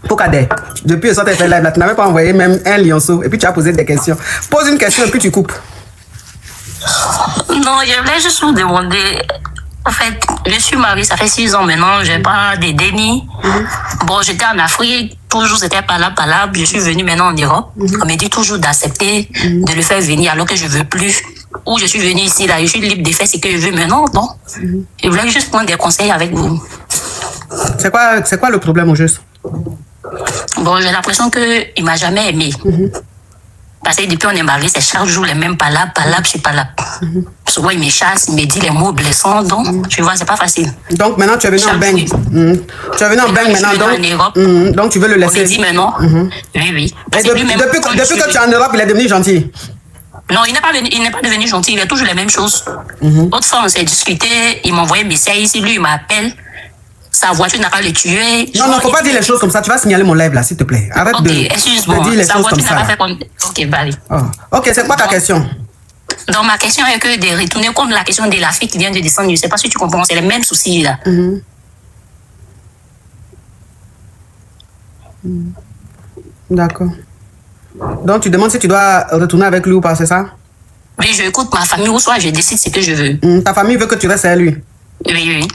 Pourquoi depuis le soir, tu as fait live là, tu n'avais pas envoyé même un lionceau et puis tu as posé des questions. Pose une question et puis tu coupes. Non, je voulais juste vous demander. En fait, je suis mariée, ça fait 6 ans maintenant, j'ai pas de déni. Bon, j'étais en Afrique, toujours c'était pas là. Je suis venue maintenant en Europe. On me dit toujours d'accepter, de le faire venir alors que je veux plus. Ou je suis venue ici, là, je suis libre de faire ce que je veux maintenant, non? Je voulais juste prendre des conseils avec vous. C'est quoi le problème au juste? Bon, j'ai l'impression qu'il m'a jamais aimé. Parce que depuis on est mariés, c'est chaque jour les mêmes palabres, je suis pas là. Souvent il me chasse, il me dit les mots blessants, donc tu vois, c'est pas facile. Donc maintenant tu es venu en bang. Tu es venu en bang maintenant, donc tu veux le laisser. On me dit maintenant. Oui. Parce que depuis que tu es en Europe, il est devenu gentil. Non, il n'est pas devenu gentil, il est toujours les mêmes choses. Autrefois on s'est discuté, il m'envoyait un message ici, lui il m'appelle. Sa voiture n'a pas le tuer. Non, faut pas dire les choses comme ça. Tu vas signaler mon live là, s'il te plaît. Arrête de dire les choses comme ça. Ok, bah allez. Ok, c'est quoi ta question? Donc, ma question est que de retourner comme la question de la fille qui vient de descendre. Je ne sais pas si tu comprends, c'est les mêmes soucis là. D'accord. Donc, tu demandes si tu dois retourner avec lui ou pas, c'est ça? Oui, je écoute ma famille ou soit je décide ce que je veux. Ta famille veut que tu restes avec lui? Oui.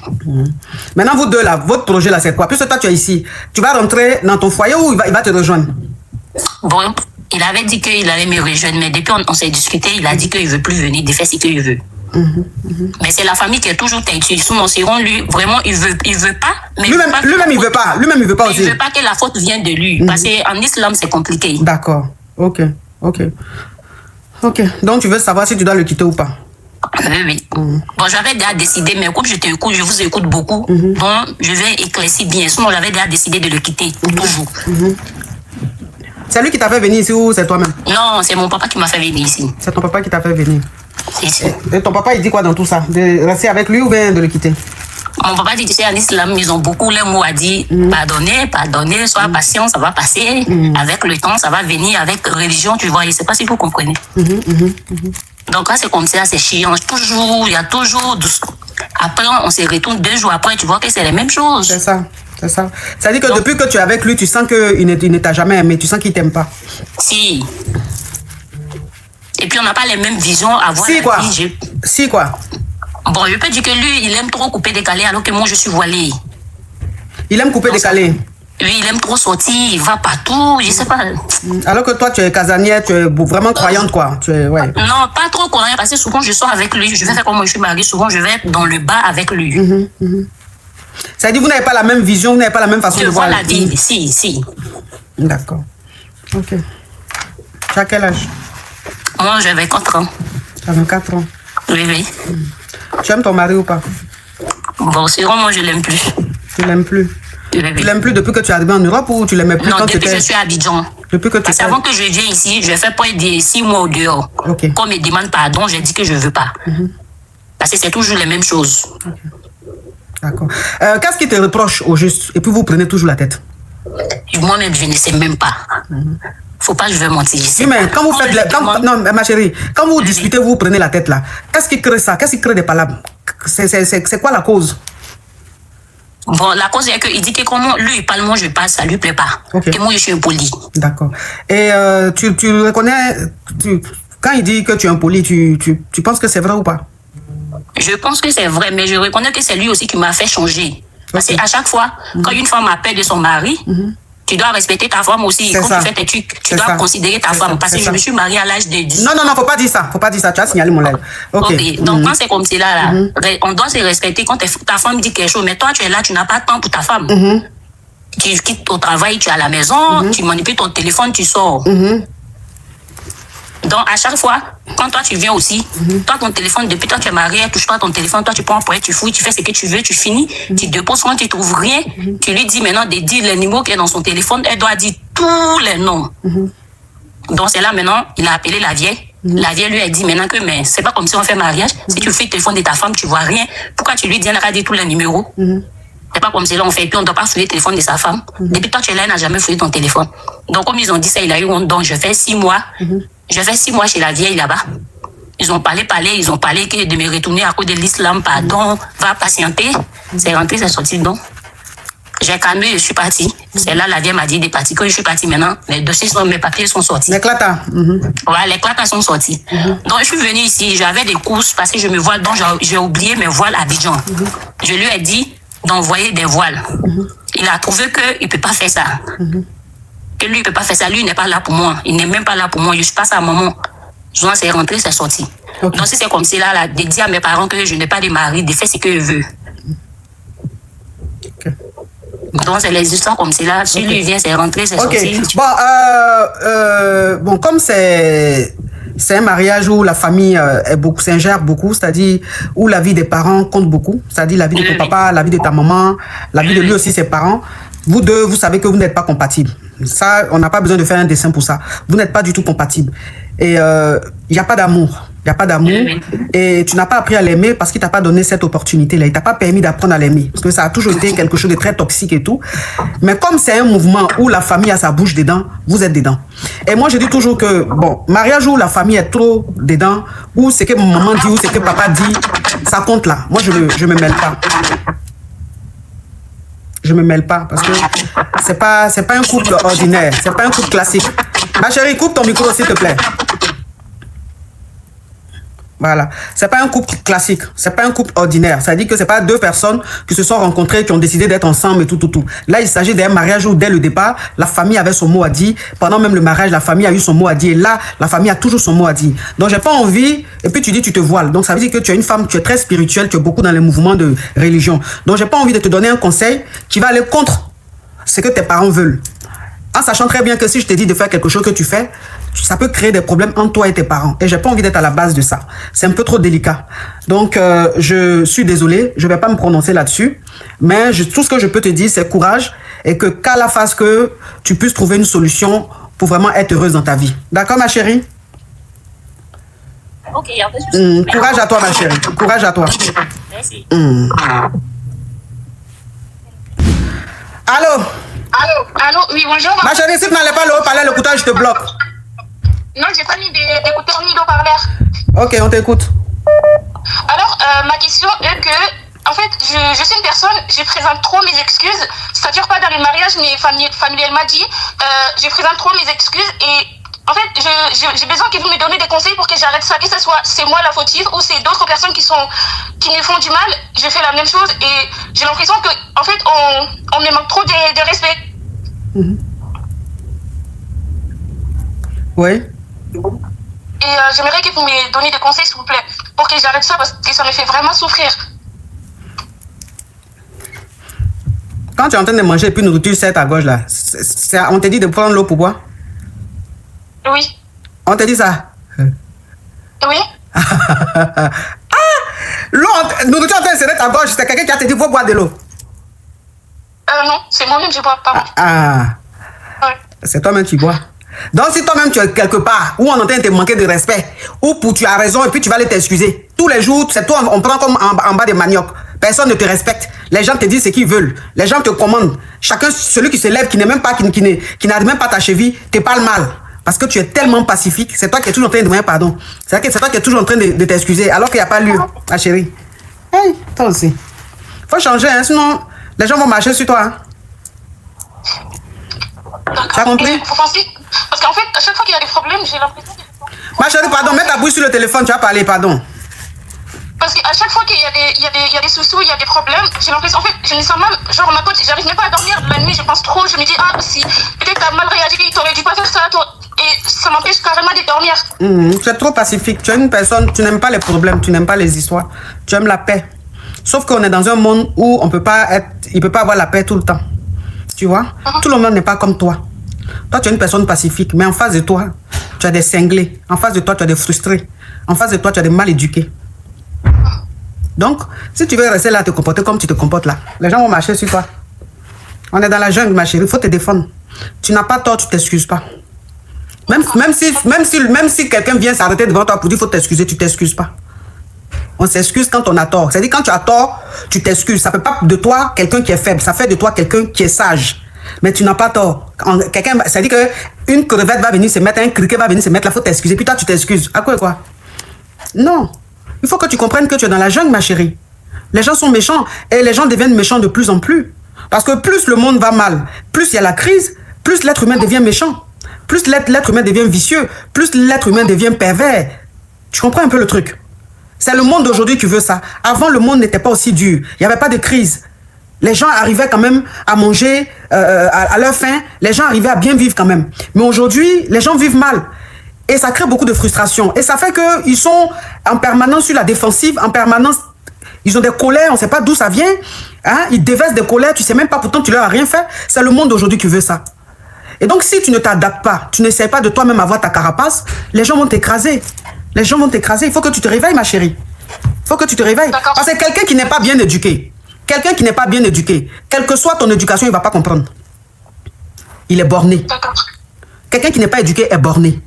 Maintenant, vous deux là, votre projet là, c'est quoi? Puisque toi tu es ici, tu vas rentrer dans ton foyer ou il va te rejoindre? Bon, il avait dit qu'il allait me rejoindre, mais depuis on s'est discuté, il a dit qu'il ne veut plus venir, de faire ce qu'il veut. Mais c'est la famille qui est toujours têtue. Sinon, lui, vraiment, il veut pas. Mais lui-même, il veut pas. Lui-même, il veut pas aussi. Il veut pas que la faute vienne de lui. Parce qu'en islam, c'est compliqué. D'accord. Ok. Donc, tu veux savoir si tu dois le quitter ou pas? Oui. Bon, j'avais déjà décidé, mais comme je t'écoute, je vous écoute beaucoup. Donc, je vais éclaircir bien. Sinon, j'avais déjà décidé de le quitter. Toujours. C'est lui qui t'a fait venir ici ou c'est toi-même? Non, c'est mon papa qui m'a fait venir ici. C'est ton papa qui t'a fait venir? Et ton papa, il dit quoi dans tout ça? De rester avec lui ou bien de le quitter? Mon papa dit, tu sais, en islam, ils ont beaucoup les mots à dire. Pardonner, sois patient, ça va passer. Avec le temps, ça va venir. Avec religion, tu vois, je ne sais pas si vous comprenez. Donc là, c'est comme ça, c'est chiant. Il y a toujours... Après, on se retourne 2 jours après, tu vois que c'est les mêmes choses. C'est ça. Ça dit que donc, depuis que tu es avec lui, tu sens qu'il ne t'a jamais aimé, tu sens qu'il ne t'aime pas. Si. Et puis, on n'a pas les mêmes visions à voir. Si quoi? Si quoi? Bon, je peux dire que lui, il aime trop couper décalé alors que moi, je suis voilée. Il aime couper décalé. Oui, il aime trop sortir, il va partout, je sais pas. Alors que toi, tu es casanière, tu es vraiment croyante, quoi. Tu es, ouais. Non, pas trop croyante, parce que souvent je sors avec lui. Je vais faire comme moi, je suis mariée, souvent je vais dans le bar avec lui. Ça veut dire que vous n'avez pas la même vision, vous n'avez pas la même façon de voir la vie. Si. D'accord. Ok. Tu as quel âge? Moi, j'avais 4 ans. Tu as 24 ans? Oui. Tu aimes ton mari ou pas? Bon, c'est vrai, moi, je l'aime plus. Tu l'aimes plus? Oui. Tu l'aimes plus depuis que tu es arrivé en Europe ou tu l'aimais plus non, quand tu étais... depuis que je suis à Abidjan. Depuis que tu Parce qu'avant que je vienne ici, je fais près de 6 mois au dehors. Okay. Quand on me demande pardon, j'ai dit que je ne veux pas. Parce que c'est toujours les mêmes choses. Okay. D'accord. Qu'est-ce qui te reproche au juste? Et puis vous prenez toujours la tête? Moi-même, je ne sais même pas. Faut pas que je vais mentir. Oui, mais quand vous faites... Non, ma chérie, quand vous discutez, vous prenez la tête là. Qu'est-ce qui crée ça? Qu'est-ce qui crée des palabres? C'est quoi la cause? Bon, la cause est qu'il dit que comment lui il parle, moi je passe, ça lui plaît pas. Okay. Et moi je suis impoli. D'accord. Et tu reconnais... quand il dit que tu es impoli, tu penses que c'est vrai ou pas? Je pense que c'est vrai, mais je reconnais que c'est lui aussi qui m'a fait changer. Parce qu'à chaque fois, quand une femme appelle de son mari, tu dois respecter ta femme aussi. Quand tu fais tes trucs, tu dois considérer ta femme. Parce que je me suis mariée à l'âge de 10. Non, faut pas dire ça. Faut pas dire ça. Tu as signalé mon lèvre. Ok. Donc, quand c'est comme cela, là, on doit se respecter quand ta femme dit quelque chose. Mais toi, tu es là, tu n'as pas de temps pour ta femme. Tu quittes ton travail, tu es à la maison, tu manipules ton téléphone, tu sors. Donc, à chaque fois, quand toi tu viens aussi, toi ton téléphone, depuis toi tu es marié, touche pas ton téléphone, toi tu prends un poids, tu fouilles, tu fais ce que tu veux, tu finis, tu déposes quand tu trouves rien, tu lui dis maintenant de dire les numéros qu'il y a dans son téléphone, elle doit dire tous les noms. Donc c'est là maintenant, il a appelé la vieille. La vieille lui a dit maintenant que mais c'est pas comme si on fait mariage, si tu fais le téléphone de ta femme, tu vois rien, pourquoi tu lui dis, elle a dit tous les numéros? C'est pas comme si là on fait, puis on ne doit pas fouiller le téléphone de sa femme. Depuis toi tu es là, elle n'a jamais fouillé ton téléphone. Donc comme ils ont dit ça, il a eu honte, donc je fais 6 mois. Je fais 6 mois chez la vieille là-bas. Ils ont parlé que de me retourner à cause de l'islam, pardon, va patienter. C'est rentré, c'est sorti donc. J'ai calmé, je suis partie. C'est là la vieille m'a dit de partir. Quand je suis partie maintenant, mes dossiers mes papiers sont sortis. Les clatas. Voilà, les clatas sont sortis. Donc je suis venue ici, j'avais des courses parce que je me voile, donc j'ai oublié mes voiles à Abidjan. Je lui ai dit d'envoyer des voiles. Il a trouvé qu'il ne peut pas faire ça. Que lui, il ne peut pas faire ça. Lui, il n'est pas là pour moi. Il n'est même pas là pour moi. Je suis pas sa maman. Souvent, c'est rentré, c'est sorti. Donc, si c'est comme ça, là, de dire à mes parents que je n'ai pas de mari, de faire ce que je veux. Donc, c'est les histoires comme ça. Là. Si lui vient, c'est rentré, c'est sorti. Bon, comme c'est un mariage où la famille s'ingère beaucoup, c'est-à-dire où la vie des parents compte beaucoup, c'est-à-dire la vie de ton papa, la vie de ta maman, la vie de lui aussi, ses parents. Vous deux, vous savez que vous n'êtes pas compatibles. Ça, on n'a pas besoin de faire un dessin pour ça. Vous n'êtes pas du tout compatibles. Et il n'y a pas d'amour. Il n'y a pas d'amour. Et tu n'as pas appris à l'aimer parce qu'il ne t'a pas donné cette opportunité-là. Il ne t'a pas permis d'apprendre à l'aimer. Parce que ça a toujours été quelque chose de très toxique et tout. Mais comme c'est un mouvement où la famille a sa bouche dedans, vous êtes dedans. Et moi, je dis toujours que, bon, mariage où la famille est trop dedans, où c'est que maman dit, où c'est que papa dit, ça compte là. Moi, je me mêle pas. Je me mêle pas parce que c'est pas un couple ordinaire, c'est pas un couple classique. Ma chérie, coupe ton micro s'il te plaît. Voilà, c'est pas un couple classique, c'est pas un couple ordinaire. Ça dit que c'est pas deux personnes qui se sont rencontrées, qui ont décidé d'être ensemble et tout. Là, il s'agit d'un mariage où dès le départ, la famille avait son mot à dire. Pendant même le mariage, la famille a eu son mot à dire. Et là, la famille a toujours son mot à dire. Donc, j'ai pas envie. Et puis tu dis, tu te voiles. Donc, ça veut dire que tu es une femme, tu es très spirituelle, tu es beaucoup dans les mouvements de religion. Donc, j'ai pas envie de te donner un conseil qui va aller contre ce que tes parents veulent. En sachant très bien que si je te dis de faire quelque chose que tu fais, ça peut créer des problèmes entre toi et tes parents. Et j'ai pas envie d'être à la base de ça. C'est un peu trop délicat. Donc, je suis désolée, je vais pas me prononcer là-dessus. Mais tout ce que je peux te dire, c'est courage. Et que qu'à la phase que tu puisses trouver une solution pour vraiment être heureuse dans ta vie. D'accord, ma chérie? Ok, il y a pas de souci. Courage à toi, ma chérie. Courage à toi. Merci. Allô? Allô, oui, bonjour. Ma chérie, si tu n'allais pas le haut-parleur, l'écouteur, je te bloque. Non, j'ai pas mis d'écouteurs ni d'haut-parleur. Ok, on t'écoute. Alors, ma question est que, en fait, je suis une personne, je présente trop mes excuses, c'est-à-dire pas dans le mariage, mais familialement dit, je présente trop mes excuses et En fait, j'ai besoin que vous me donniez des conseils pour que j'arrête ça, que ce soit c'est moi la fautive ou c'est d'autres personnes qui me font du mal. Je fais la même chose et j'ai l'impression que, en fait, on me manque trop de respect. Oui. Et j'aimerais que vous me donniez des conseils, s'il vous plaît, pour que j'arrête ça parce que ça me fait vraiment souffrir. Quand tu es en train de manger et puis nourriture serre à gauche là, on te dit de prendre l'eau pour boire? Oui. On te dit ça? Oui. L'eau, nourriture en train de serrer à gauche, c'est quelqu'un qui a te dit faut boire de l'eau? Non, c'est moi-même je bois pas. Ouais. C'est toi-même qui bois. Donc si toi-même tu es quelque part où on est en train de te manquer de respect, ou pour tu as raison et puis tu vas aller t'excuser, tous les jours, c'est toi, on prend comme en bas des maniocs. Personne ne te respecte. Les gens te disent ce qu'ils veulent. Les gens te commandent. Chacun, celui qui se lève, qui n'est même pas, qui n'arrive même pas à ta cheville, te parle mal. Parce que tu es tellement pacifique. C'est toi qui es toujours en train de demander pardon. C'est toi qui es toujours en train de t'excuser alors qu'il n'y a pas lieu, ma chérie. Hey, toi aussi. Faut changer, hein, sinon les gens vont marcher sur toi. Hein. Tu as compris? Vous pensez? Parce qu'en fait, à chaque fois qu'il y a des problèmes, j'ai l'impression que... Ma chérie, pardon, mets ta bouche sur le téléphone, tu vas parler, pardon. Parce qu'à chaque fois qu'il y a des soucis, il y a des problèmes, j'ai l'impression, en fait, je me sens mal, genre ma pote, j'arrive même pas à dormir la nuit, je pense trop, je me dis, si peut-être t'as mal réagi, t'aurais dû pas faire ça, toi, et ça m'empêche carrément de dormir. Tu es trop pacifique, tu es une personne, tu n'aimes pas les problèmes, tu n'aimes pas les histoires, tu aimes la paix. Sauf qu'on est dans un monde où il peut pas avoir la paix tout le temps. Tu vois? Tout le monde n'est pas comme toi. Toi, tu es une personne pacifique, mais en face de toi, tu as des cinglés. En face de toi, tu as des frustrés. En face de toi, tu as des mal éduqués. Donc, si tu veux rester là, te comporter comme tu te comportes là, les gens vont marcher sur toi. On est dans la jungle, ma chérie, il faut te défendre. Tu n'as pas tort, tu t'excuses pas. Même si quelqu'un vient s'arrêter devant toi pour dire qu'il faut t'excuser, tu t'excuses pas. On s'excuse quand on a tort. C'est-à-dire quand tu as tort, tu t'excuses. Ça ne fait pas de toi quelqu'un qui est faible, ça fait de toi quelqu'un qui est sage. Mais tu n'as pas tort. C'est-à-dire qu'une crevette va venir se mettre, un criquet va venir se mettre là, il faut t'excuser. Puis toi, tu t'excuses. À quoi? Non. Il faut que tu comprennes que tu es dans la jungle, ma chérie. Les gens sont méchants et les gens deviennent méchants de plus en plus. Parce que plus le monde va mal, plus il y a la crise, plus l'être humain devient méchant. Plus l'être humain devient vicieux, plus l'être humain devient pervers. Tu comprends un peu le truc? C'est le monde d'aujourd'hui qui veut ça. Avant, le monde n'était pas aussi dur. Il n'y avait pas de crise. Les gens arrivaient quand même à manger à leur faim. Les gens arrivaient à bien vivre quand même. Mais aujourd'hui, les gens vivent mal. Et ça crée beaucoup de frustration. Et ça fait qu'ils sont en permanence sur la défensive, en permanence, ils ont des colères, on ne sait pas d'où ça vient. Hein? Ils déversent des colères, tu ne sais même pas, pourtant tu leur as rien fait. C'est le monde d'aujourd'hui qui veut ça. Et donc si tu ne t'adaptes pas, tu n'essayes pas de toi-même avoir ta carapace, les gens vont t'écraser. Les gens vont t'écraser. Il faut que tu te réveilles, ma chérie. Il faut que tu te réveilles. Parce que quelqu'un qui n'est pas bien éduqué, quelle que soit ton éducation, il ne va pas comprendre. Il est borné. Quelqu'un qui n'est pas éduqué est borné.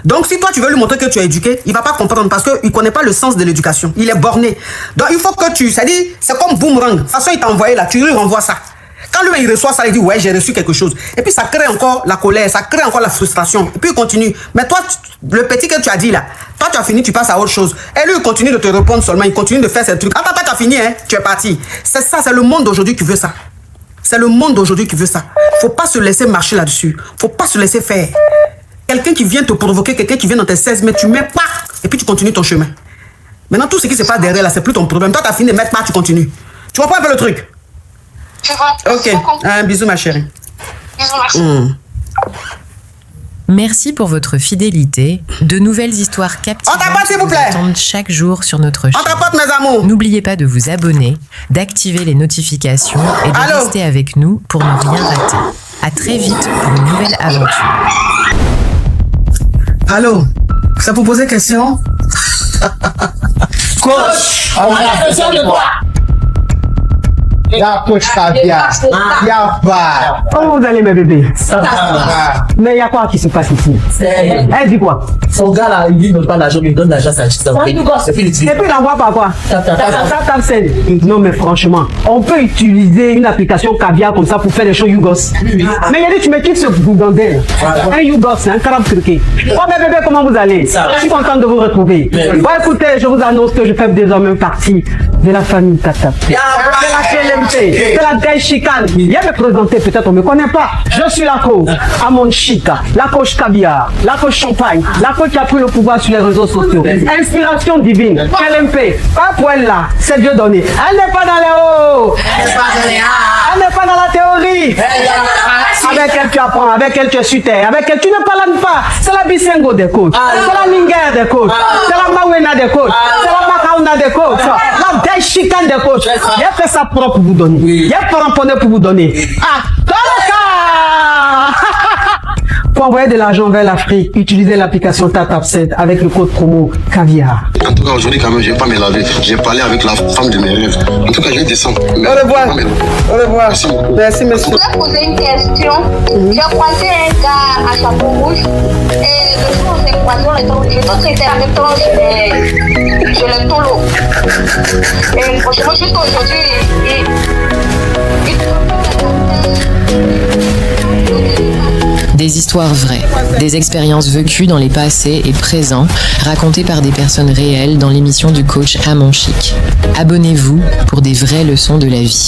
Donc, si toi, tu veux lui montrer que tu es éduqué, il ne va pas comprendre parce qu'il ne connaît pas le sens de l'éducation. Il est borné. Donc, il faut que tu... C'est-à-dire, c'est comme boomerang. De toute façon, il t'a envoyé là, tu lui renvoies ça. Quand lui, il reçoit ça, il dit, ouais, j'ai reçu quelque chose. Et puis, ça crée encore la colère, ça crée encore la frustration. Et puis, il continue. Mais toi, le petit que tu as dit là, toi, tu as fini, tu passes à autre chose. Et lui, il continue de te répondre seulement, il continue de faire ces trucs. Attends, tu as fini, hein, tu es parti. C'est ça, c'est le monde d'aujourd'hui qui veut ça. C'est le monde d'aujourd'hui qui veut ça. Faut pas se laisser marcher là-dessus. Faut pas se laisser faire. Quelqu'un qui vient te provoquer, quelqu'un qui vient dans tes 16 mètres, tu mets pas, et puis tu continues ton chemin. Maintenant, tout ce qui se passe derrière là, c'est plus ton problème. Toi, tu as fini de mettre pas, tu continues. Tu comprends un peu le truc? Je vois. Ok. Un bisou, ma chérie. Bisous, merci. Merci pour votre fidélité. De nouvelles histoires captivantes vous attendent chaque jour sur notre chaîne. Mes amours. N'oubliez pas de vous abonner, d'activer les notifications et de rester avec nous pour ne rien rater. À très vite pour une nouvelle aventure. Allô, ça vous poser question? Coach, on a besoin de toi. Y'a coach Caviar, y'a pas. Comment vous allez, mes bébés? Ça va. Mais il y a quoi qui se passe ici? Elle dit quoi? Son gars là, il lui donne pas l'argent, il donne l'argent à sa justice. C'est fini. Et puis il envoie par quoi? Tap send. Non, mais franchement, on peut utiliser une application Caviar comme ça pour faire des choses YouGos. Mais il y a dit, tu me quittes ce gougandel. Un YouGos, un carabe criquet. Oh, mes bébés, comment vous allez? Je suis contente de vous retrouver. Bon, écoutez, je vous annonce que je fais désormais partie de la famille Tata. LMP, c'est la gaille chicane. Viens me présenter, peut-être on ne me connaît pas. Je suis la coach Amon Chica, la coach caviar, la coach champagne, la coach qui a pris le pouvoir sur les réseaux sociaux. Inspiration divine, LMP, pas pour elle là, c'est Dieu donné. Elle n'est pas dans les hauts, elle n'est pas dans la théorie. Avec elle tu apprends, avec elle tu es sur terre, avec elle tu ne parles pas. C'est la Bisengo des coachs, c'est la Linger des coachs, c'est la Mawena des coachs, c'est la Makauna des coachs, la gaille chicane des coachs. Il a fait ça propre pour vous donner. Il a fait ramponner pour vous donner. Ah, pour envoyer de l'argent vers l'Afrique, utilisez l'application TapTapSend avec le code promo caviar. En tout cas, aujourd'hui, quand même, je vais pas me laver. J'ai parlé avec la femme de mes rêves. En tout cas, je descends. Au revoir. Au revoir. Merci, monsieur. Je voulais poser une question. J'ai croisé un gars à chapeau rouge et le jour où on s'est croisé, on était traité en même temps chez le tolo. Et franchement, juste aujourd'hui, Des histoires vraies, des expériences vécues dans les passés et présents, racontées par des personnes réelles dans l'émission du coach Amon Chic. Abonnez-vous pour des vraies leçons de la vie.